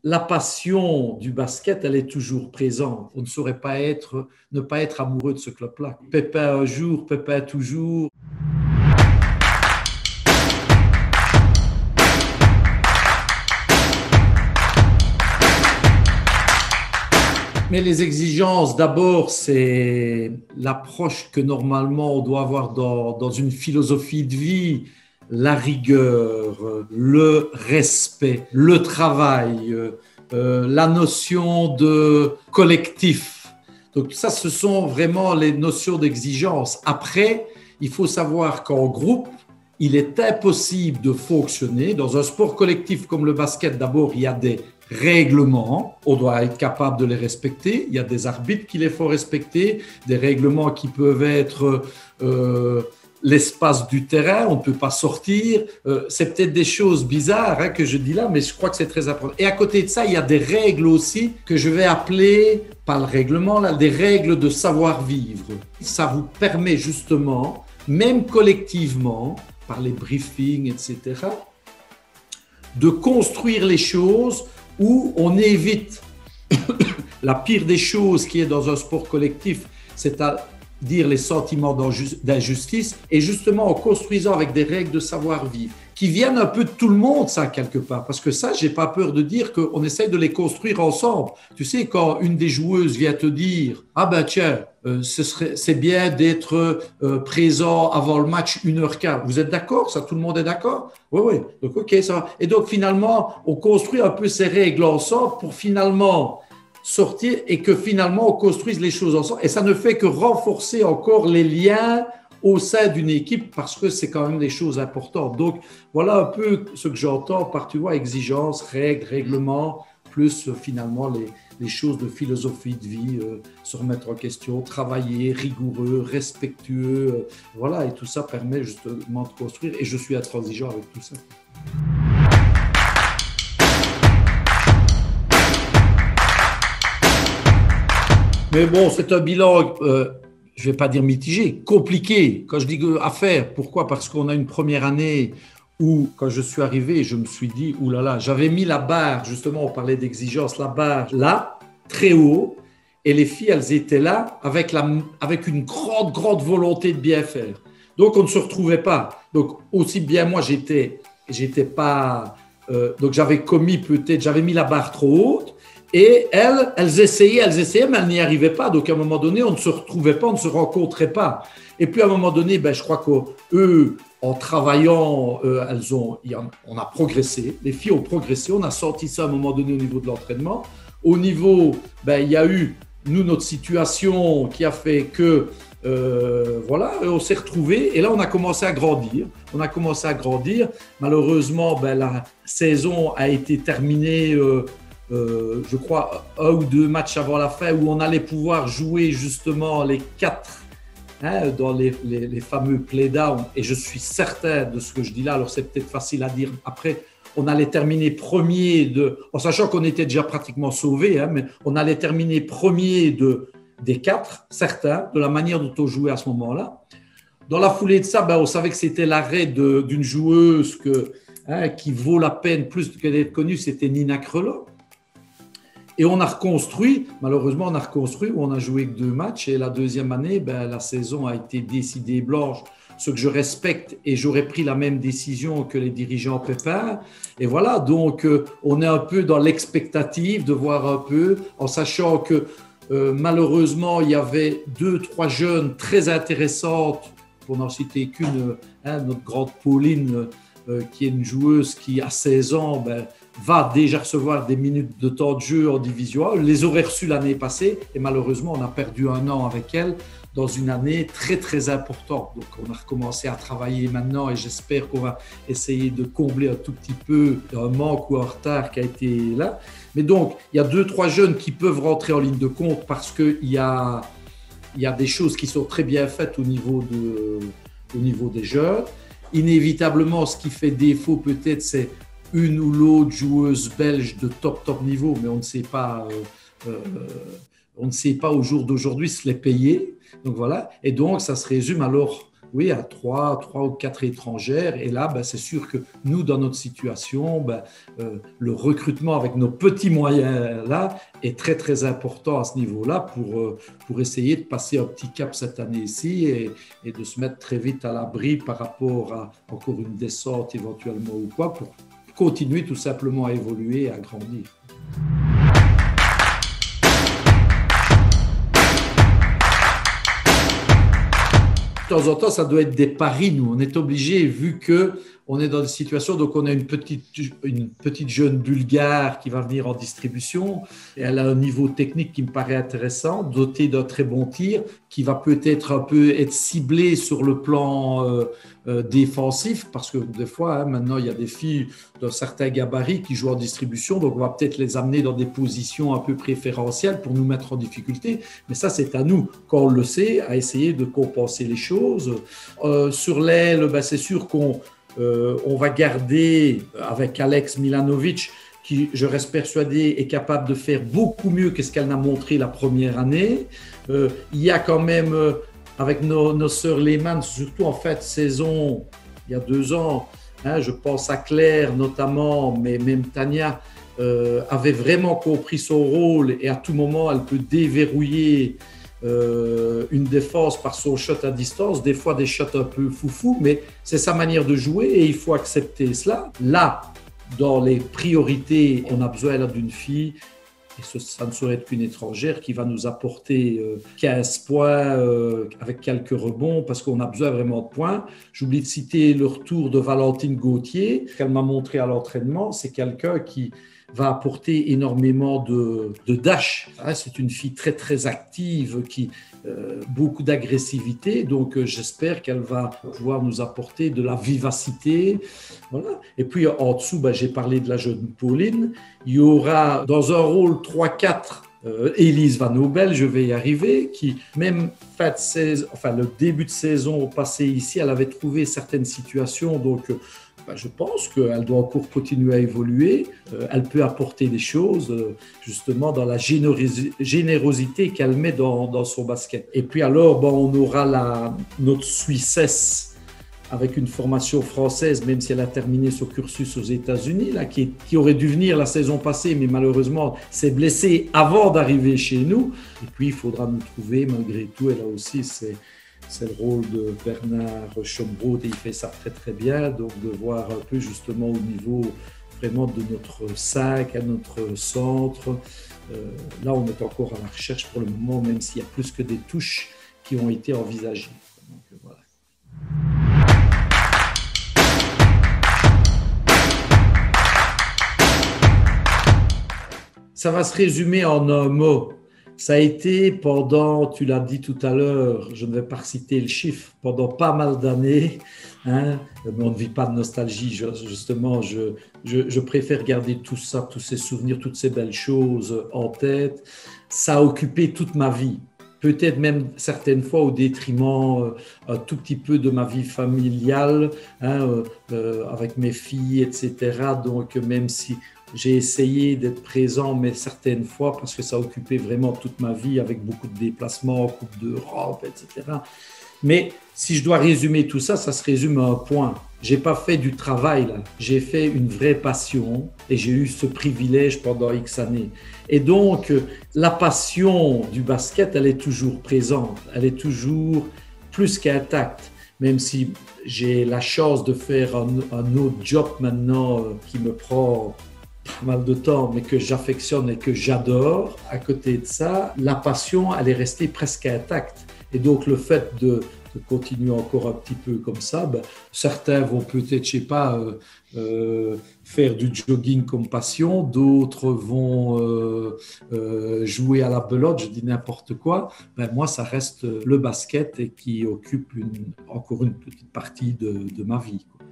la passion du basket, elle est toujours présente. On ne saurait pas ne pas être amoureux de ce club-là. Pépin un jour, Pépin toujours. Mais les exigences, d'abord, c'est l'approche que normalement on doit avoir dans une philosophie de vie, la rigueur, le respect, le travail, la notion de collectif. Donc ça, ce sont vraiment les notions d'exigence. Après, il faut savoir qu'en groupe, il est impossible de fonctionner. Dans un sport collectif comme le basket, d'abord, il y a des règlements, on doit être capable de les respecter. Il y a des arbitres qu'il faut respecter, des règlements qui peuvent être l'espace du terrain, on ne peut pas sortir. C'est peut-être des choses bizarres que je dis là, mais je crois que c'est très important. Et à côté de ça, il y a des règles aussi que je vais appeler, pas le règlement, là, des règles de savoir-vivre. Ça vous permet justement, même collectivement, par les briefings, etc., de construire les choses où on évite la pire des choses qui est dans un sport collectif, c'est-à-dire les sentiments d'injustice, et justement en construisant avec des règles de savoir-vivre, qui viennent un peu de tout le monde, ça, quelque part. Parce que ça, j'ai pas peur de dire qu'on essaye de les construire ensemble. Tu sais, quand une des joueuses vient te dire « Ah ben tiens, c'est bien d'être présent avant le match 1h15. » Vous êtes d'accord? Ça, tout le monde est d'accord? Oui, oui. Donc, OK, ça va. Et donc, finalement, on construit un peu ces règles ensemble pour finalement sortir et que finalement, on construise les choses ensemble. Et ça ne fait que renforcer encore les liens au sein d'une équipe parce que c'est quand même des choses importantes. Donc, voilà un peu ce que j'entends par, tu vois, exigence, règles, règlements, plus finalement les choses de philosophie de vie, se remettre en question, travailler, rigoureux, respectueux, voilà, et tout ça permet justement de construire, et je suis intransigeant avec tout ça. Mais bon, c'est un bilan, je ne vais pas dire mitigé, compliqué. Quand je dis à faire, pourquoi? Parce qu'on a une première année où, quand je suis arrivé, je me suis dit, oulala, j'avais mis la barre, justement, on parlait d'exigence, la barre là, très haut, et les filles, elles étaient là avec une grande, grande volonté de bien faire. Donc, on ne se retrouvait pas. Donc, aussi bien moi, j'étais pas... donc, j'avais mis la barre trop haute. Et elles essayaient, mais elles n'y arrivaient pas. Donc, à un moment donné, on ne se retrouvait pas, on ne se rencontrait pas. Et puis, à un moment donné, je crois qu'eux, en travaillant, on a progressé. Les filles ont progressé. On a senti ça à un moment donné au niveau de l'entraînement. Au niveau, il y a eu, nous, notre situation qui a fait que, voilà, on s'est retrouvés. Et là, on a commencé à grandir. Malheureusement, la saison a été terminée... je crois, 1 ou 2 matchs avant la fin où on allait pouvoir jouer justement les 4 dans les fameux play-down. Et je suis certain de ce que je dis là, alors c'est peut-être facile à dire après, on allait terminer premier en sachant qu'on était déjà pratiquement sauvés, mais on allait terminer premier des 4, certains, de la manière dont on jouait à ce moment-là. Dans la foulée de ça, on savait que c'était l'arrêt d'une joueuse qui vaut la peine plus que d'être connue, c'était Nina Krelot. Et on a reconstruit, malheureusement, où on a joué que 2 matchs. Et la deuxième année, la saison a été décidée blanche, ce que je respecte. Et j'aurais pris la même décision que les dirigeants Pépin. Et voilà, donc on est un peu dans l'expectative de voir un peu, en sachant que malheureusement, il y avait 2-3 jeunes très intéressantes, pour n'en citer qu'une, notre grande Pauline, qui est une joueuse qui, à 16 ans, va déjà recevoir des minutes de temps de jeu en division 1. Elle les aurait reçues l'année passée et malheureusement, on a perdu 1 an avec elle dans une année très, très importante. Donc, on a recommencé à travailler maintenant et j'espère qu'on va essayer de combler un tout petit peu un manque ou un retard qui a été là. Mais donc, il y a 2-3 jeunes qui peuvent rentrer en ligne de compte parce qu'il y a des choses qui sont très bien faites au niveau des jeunes. Inévitablement, ce qui fait défaut peut-être, c'est une ou l'autre joueuse belge de top niveau, mais on ne sait pas au jour d'aujourd'hui se les payer. Donc voilà. Et donc, ça se résume alors oui, à trois ou quatre étrangères. Et là, c'est sûr que nous, dans notre situation, le recrutement avec nos petits moyens là est très, très important à ce niveau-là pour essayer de passer un petit cap cette année-ci et de se mettre très vite à l'abri par rapport à encore une descente éventuellement ou quoi, pour continuer tout simplement à évoluer et à grandir. De temps en temps, ça doit être des paris. Nous, on est obligé, vu qu'on est dans une situation, donc on a une petite jeune bulgare qui va venir en distribution. Et elle a un niveau technique qui me paraît intéressant, dotée d'un très bon tir, qui va peut-être un peu être ciblée sur le plan défensif, parce que des fois, maintenant, il y a des filles d'un certain gabarit qui jouent en distribution, donc on va peut-être les amener dans des positions un peu préférentielles pour nous mettre en difficulté. Mais ça, c'est à nous, quand on le sait, à essayer de compenser les choses. Sur l'aile, c'est sûr qu'on va garder avec Alex Milanovic, qui, je reste persuadé, est capable de faire beaucoup mieux que ce qu'elle n'a montré la première année. Il y a quand même, avec nos sœurs Lehmann, surtout en fait saison, il y a 2 ans, je pense à Claire notamment, mais même Tania, avait vraiment compris son rôle et à tout moment, elle peut déverrouiller une défense par son shot à distance, des fois des shots un peu foufou, mais c'est sa manière de jouer et il faut accepter cela. Là, dans les priorités, on a besoin là d'une fille, et ça ne saurait être qu'une étrangère, qui va nous apporter 15 points avec quelques rebonds, parce qu'on a besoin vraiment de points. J'oublie de citer le retour de Valentine Gauthier. Ce qu'elle m'a montré à l'entraînement, c'est quelqu'un qui va apporter énormément de dash. C'est une fille très, très active, qui beaucoup d'agressivité. Donc, j'espère qu'elle va pouvoir nous apporter de la vivacité. Voilà. Et puis, en dessous, j'ai parlé de la jeune Pauline. Il y aura, dans un rôle 3-4, Élise Van Nobel, je vais y arriver, qui, même le début de saison passé ici, elle avait trouvé certaines situations. Donc, je pense qu'elle doit encore continuer à évoluer. Elle peut apporter des choses, justement, dans la générosité qu'elle met dans son basket. Et puis alors, on aura notre Suissesse avec une formation française, même si elle a terminé son cursus aux États-Unis, là, qui aurait dû venir la saison passée, mais malheureusement s'est blessée avant d'arriver chez nous. Et puis, il faudra nous trouver, malgré tout, et là aussi, c'est le rôle de Bernard Schombrot et il fait ça très très bien, donc de voir un peu justement au niveau vraiment de notre 5 à notre centre. Là, on est encore à la recherche pour le moment, même s'il y a plus que des touches qui ont été envisagées. Donc, voilà. Ça va se résumer en un mot. Ça a été pendant, tu l'as dit tout à l'heure, je ne vais pas citer le chiffre, pendant pas mal d'années, mais on ne vit pas de nostalgie, justement, je préfère garder tout ça, tous ces souvenirs, toutes ces belles choses en tête. Ça a occupé toute ma vie, peut-être même certaines fois au détriment un tout petit peu de ma vie familiale, avec mes filles, etc. Donc même si j'ai essayé d'être présent, mais certaines fois, parce que ça occupait vraiment toute ma vie avec beaucoup de déplacements, Coupe d'Europe, etc. Mais si je dois résumer tout ça, ça se résume à un point. J'ai pas fait du travail, là. J'ai fait une vraie passion et j'ai eu ce privilège pendant X années. Et donc, la passion du basket, elle est toujours présente. Elle est toujours plus qu'intacte. Même si j'ai la chance de faire un autre job maintenant qui me prend pas mal de temps, mais que j'affectionne et que j'adore. À côté de ça, la passion, elle est restée presque intacte. Et donc, le fait de continuer encore un petit peu comme ça, certains vont peut-être, je sais pas, faire du jogging comme passion, d'autres vont jouer à la belote, je dis n'importe quoi. Moi, ça reste le basket et qui occupe encore une petite partie de ma vie, quoi.